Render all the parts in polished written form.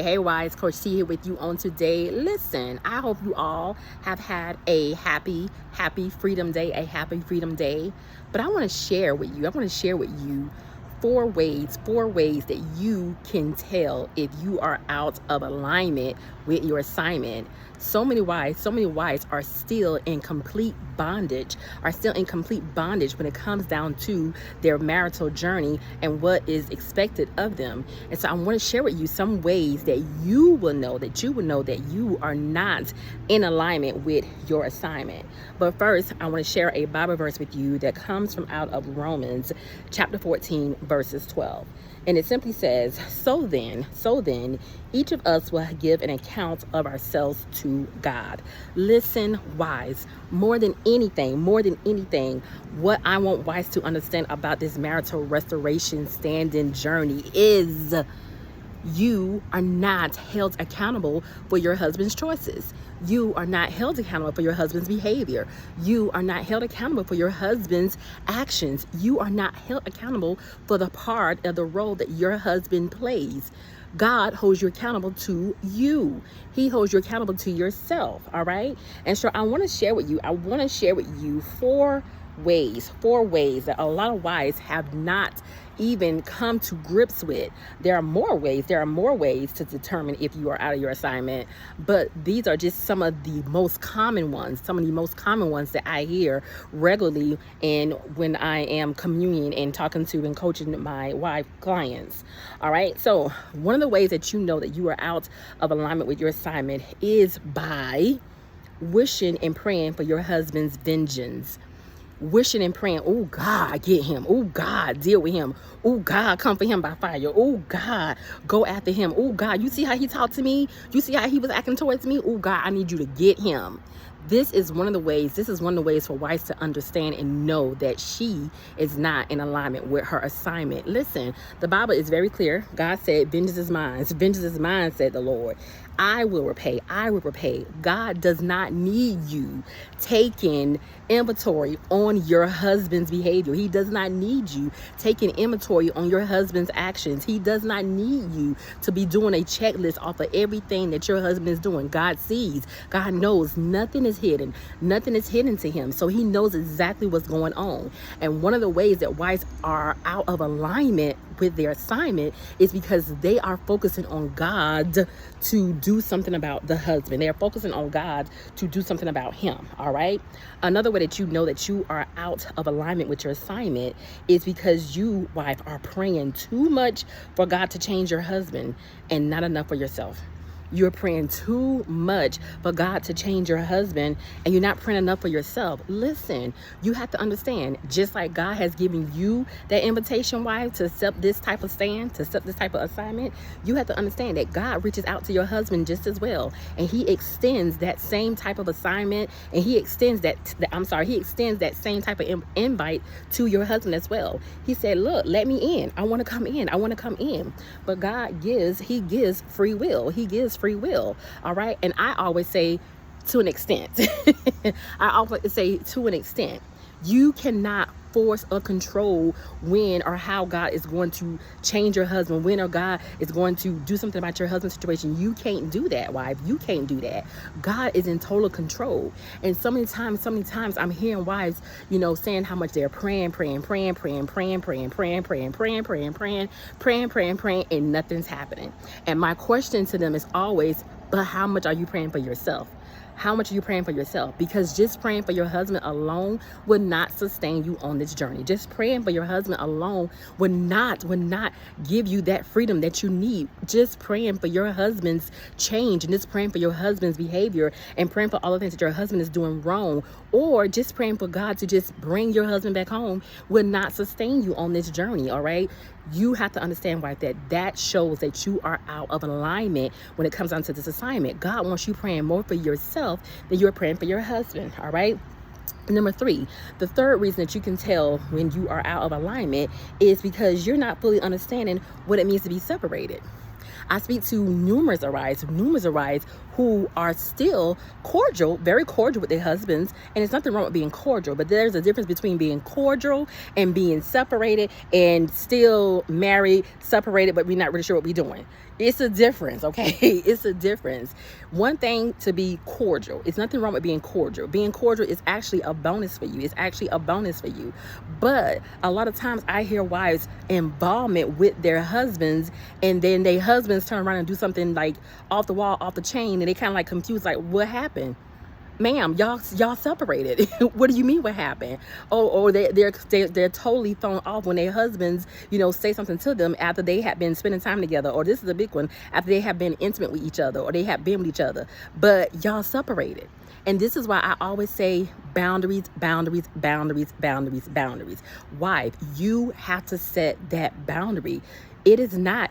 Hey, wives, Coach T here with you on today. Listen, I hope you all have had a happy Freedom Day, But I want to share with you four ways that you can tell if you are out of alignment with your assignment. So many wives are still in complete bondage, when it comes down to their marital journey and what is expected of them. And so I want to share with you some ways that you will know that you are not in alignment with your assignment. But first, I want to share a Bible verse with you that comes from out of Romans chapter 14, verses 12. And it simply says, so then, each of us will give an account of ourselves to God. Listen, wives, more than anything, what I want wives to understand about this marital restoration standing journey is you are not held accountable for your husband's choices. You are not held accountable for your husband's behavior. You are not held accountable for your husband's actions. You are not held accountable for the part of the role that your husband plays. God holds you accountable to you. He holds you accountable to yourself, all right? And so I want to share with you four ways that a lot of wives have not even come to grips with. There are more ways to determine if you are out of your assignment, but these are just some of the most common ones that I hear regularly and when I am communing and talking to and coaching my wife clients. All right, so one of the ways that you know that you are out of alignment with your assignment is by wishing and praying for your husband's vengeance. Wishing and praying, oh God, get him. Oh God, deal with him. Oh God, come for him by fire. Oh God, go after him. Oh God, you see how he talked to me? You see how he was acting towards me? Oh God, I need you to get him. This is one of the ways for wives to understand and know that she is not in alignment with her assignment. Listen, the Bible is very clear. God said, vengeance is mine. Vengeance is mine, said the Lord. I will repay. God does not need you taking inventory on your husband's behavior. He does not need you taking inventory on your husband's actions. He does not need you to be doing a checklist off of everything that your husband is doing. God sees. God knows. Nothing is hidden to him. So he knows exactly what's going on. And one of the ways that wives are out of alignment with their assignment is because they are focusing on God to do something about the husband. They are focusing on God to do something about him. All right. Another way that you know that you are out of alignment with your assignment is because you, wife, are praying too much for God to change your husband and not enough for yourself. You're praying too much for God to change your husband and you're not praying enough for yourself. Listen, you have to understand, just like God has given you that invitation, wife, to accept this type of stand, to accept this type of assignment, you have to understand that God reaches out to your husband just as well. And he extends that same type of assignment and he extends that same type of invite to your husband as well. He said, look, let me in. I want to come in. But God gives free will. He gives free will. All right. And I always say to an extent, you cannot force or control when or how God is going to change your husband, when or God is going to do something about your husband's situation. You can't do that, wife. You can't do that. God is in total control. And so many times I'm hearing wives, saying how much they're praying, and nothing's happening. And my question to them is always, but how much are you praying for yourself? How much are you praying for yourself? Because just praying for your husband alone would not sustain you on this journey. Just praying for your husband alone would not give you that freedom that you need. Just praying for your husband's change and just praying for your husband's behavior and praying for all the things that your husband is doing wrong, or just praying for God to just bring your husband back home would not sustain you on this journey. All right. You have to understand, wife, that shows that you are out of alignment when it comes down to this assignment. God wants you praying more for yourself than you're praying for your husband. All right. Number 3, the third reason that you can tell when you are out of alignment is because you're not fully understanding what it means to be separated. I speak to numerous brides who are still cordial, very cordial with their husbands, and there's nothing wrong with being cordial, but there's a difference between being cordial and being separated and still married, separated, but we're not really sure what we're doing. It's a difference, okay? It's a difference. One thing to be cordial. It's nothing wrong with being cordial. Being cordial is actually a bonus for you. It's actually a bonus for you. But a lot of times I hear wives' involvement with their husbands, and then their husbands turn around and do something like off the wall, off the chain, and they kind of like confused, like, what happened? Ma'am, y'all separated. What do you mean what happened? Or they're totally thrown off when their husbands, say something to them after they have been spending time together, or this is a big one, after they have been intimate with each other, or they have been with each other, but y'all separated. And this is why I always say boundaries, boundaries, boundaries, boundaries, boundaries. Wife, you have to set that boundary. It is not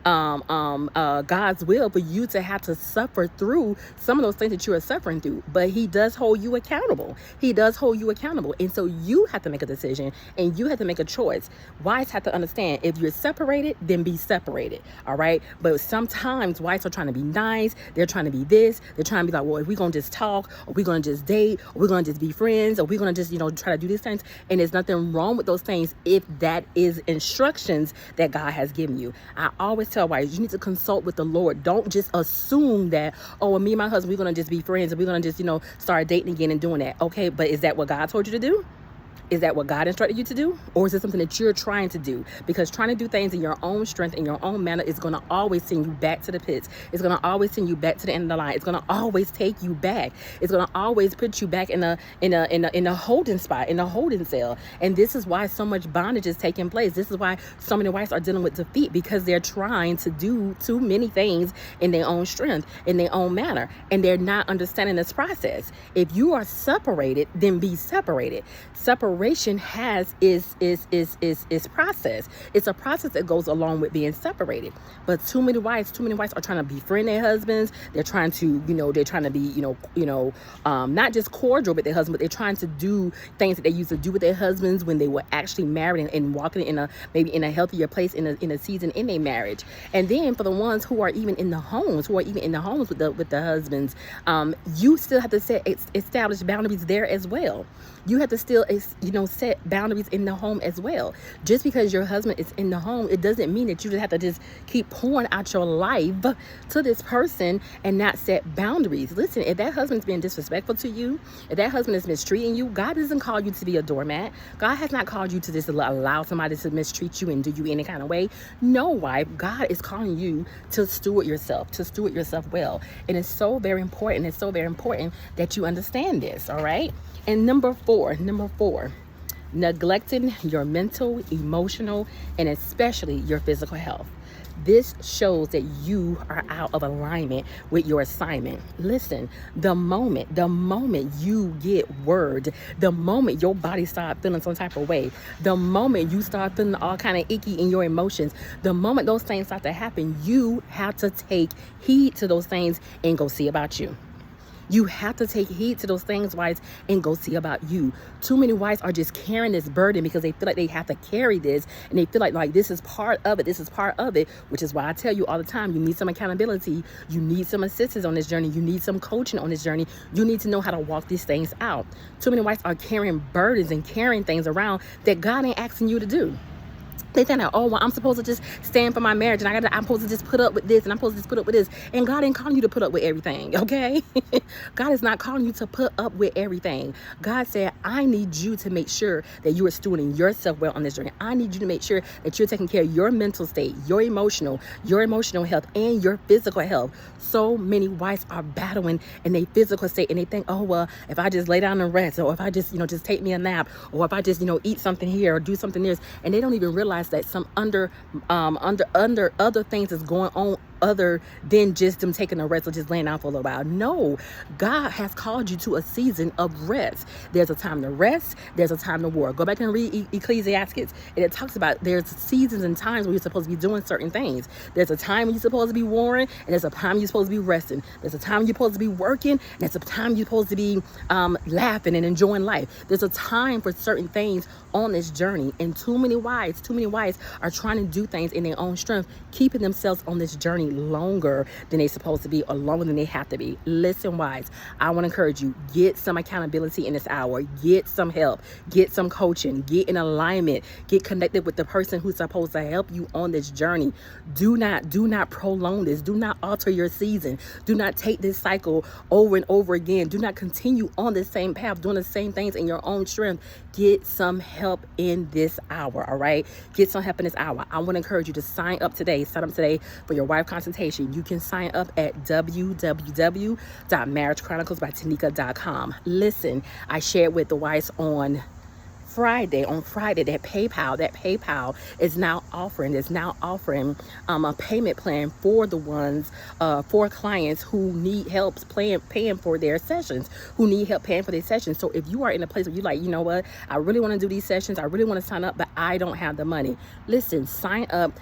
God's will for you to have to suffer through some of those things that you are suffering through, but he does hold you accountable. He does hold you accountable. And so you have to make a decision, and you have to make a choice. Wives have to understand, if you're separated, then be separated. All right. But sometimes wives are trying to be nice. They're trying to be this. They're trying to be like, well, if we're going to just talk, or we're going to just date, or we're going to just be friends, or we're going to just, try to do these things. And there's nothing wrong with those things if that is instructions that God has given you. I always tell wives, you need to consult with the Lord. Don't just assume that, oh, well, me and my husband, we're going to just be friends, and we're going to just, start dating again and doing that. Okay, but is that what God told you to do? Is that what God instructed you to do? Or is it something that you're trying to do? Because trying to do things in your own strength, in your own manner, is going to always send you back to the pits. It's going to always send you back to the end of the line. It's going to always take you back. It's going to always put you back in a holding spot, in a holding cell. And this is why so much bondage is taking place. This is why so many wives are dealing with defeat, because they're trying to do too many things in their own strength, in their own manner, and they're not understanding this process. If you are separated, then be separated. Separation is process. It's a process that goes along with being separated. But too many wives are trying to befriend their husbands. They're trying to, they're trying to be, not just cordial with their husband, but they're trying to do things that they used to do with their husbands when they were actually married, and walking maybe in a healthier place in a season in their marriage. And then for the ones who are even in the homes, with the husbands, you still have to establish boundaries there as well. You have to still, set boundaries in the home as well. Just because your husband is in the home, it doesn't mean that you just have to just keep pouring out your life to this person and not set boundaries. Listen, if that husband's being disrespectful to you, if that husband is mistreating you, God doesn't call you to be a doormat. God has not called you to just allow somebody to mistreat you and do you any kind of way. No, wife, God is calling you to steward yourself well. And it's so very important. It's so very important that you understand this. All right. And number four, neglecting your mental, emotional, and especially your physical health. This shows that you are out of alignment with your assignment. Listen, the moment you get word, the moment your body starts feeling some type of way, the moment you start feeling all kind of icky in your emotions, the moment those things start to happen, you have to take heed to those things and go see about you. You have to take heed to those things, wives, and go see about you. Too many wives are just carrying this burden because they feel like they have to carry this, and they feel like this is part of it, which is why I tell you all the time, you need some accountability. You need some assistance on this journey. You need some coaching on this journey. You need to know how to walk these things out. Too many wives are carrying burdens and carrying things around that God ain't asking you to do. They think that, oh, well, I'm supposed to just stand for my marriage, and I'm supposed to just put up with this, and I'm supposed to just put up with this. And God ain't calling you to put up with everything, okay? God is not calling you to put up with everything. God said, I need you to make sure that you are stewarding yourself well on this journey. I need you to make sure that you're taking care of your mental state, your emotional health, and your physical health. So many wives are battling in their physical state, and they think, oh, well, if I just lay down and rest, or if I just, just take me a nap, or if I just, eat something here or do something there, and they don't even realize that some under other things is going on other than just them taking a rest or just laying out for a little while. No, God has called you to a season of rest. There's a time to rest. There's a time to war. Go back and read Ecclesiastes, and it talks about there's seasons and times where you're supposed to be doing certain things. There's a time when you're supposed to be warring, and there's a time you're supposed to be resting. There's a time you're supposed to be working, and there's a time you're supposed to be laughing and enjoying life. There's a time for certain things on this journey, and too many wives wives are trying to do things in their own strength, keeping themselves on this journey longer than they're supposed to be or longer than they have to be. Listen, wives, I want to encourage you, get some accountability in this hour, get some help, get some coaching, get in alignment, get connected with the person who's supposed to help you on this journey. Do not prolong this. Do not alter your season. Do not take this cycle over and over again. Do not continue on the same path, doing the same things in your own strength. Get some help in this hour, all right? Get some help in this hour. I want to encourage you to sign up today. Sign up today for your wife consultation. You can sign up at www.marriagechroniclesbytanika.com. Listen, I shared with the wives on Friday that PayPal is now offering a payment plan for the ones for clients who need help paying for their sessions, So if you are in a place where you're like, you know what, I really want to do these sessions, I really want to sign up, but I don't have the money, listen, sign up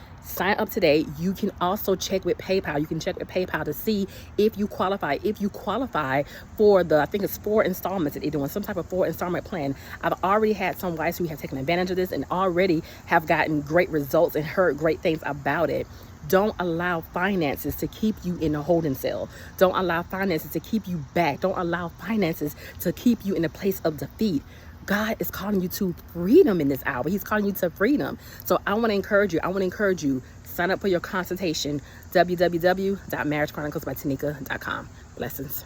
today. You can also check with PayPal. You can check with PayPal to see if you qualify. If you qualify for I think it's 4 installments that they're doing, some type of 4 installment plan. I've already had some wives who have taken advantage of this and already have gotten great results and heard great things about it. Don't allow finances to keep you in a holding cell. Don't allow finances to keep you back. Don't allow finances to keep you in a place of defeat. God is calling you to freedom in this hour. He's calling you to freedom. So I want to encourage you. Sign up for your consultation. www.marriagechroniclesbytanika.com. Blessings.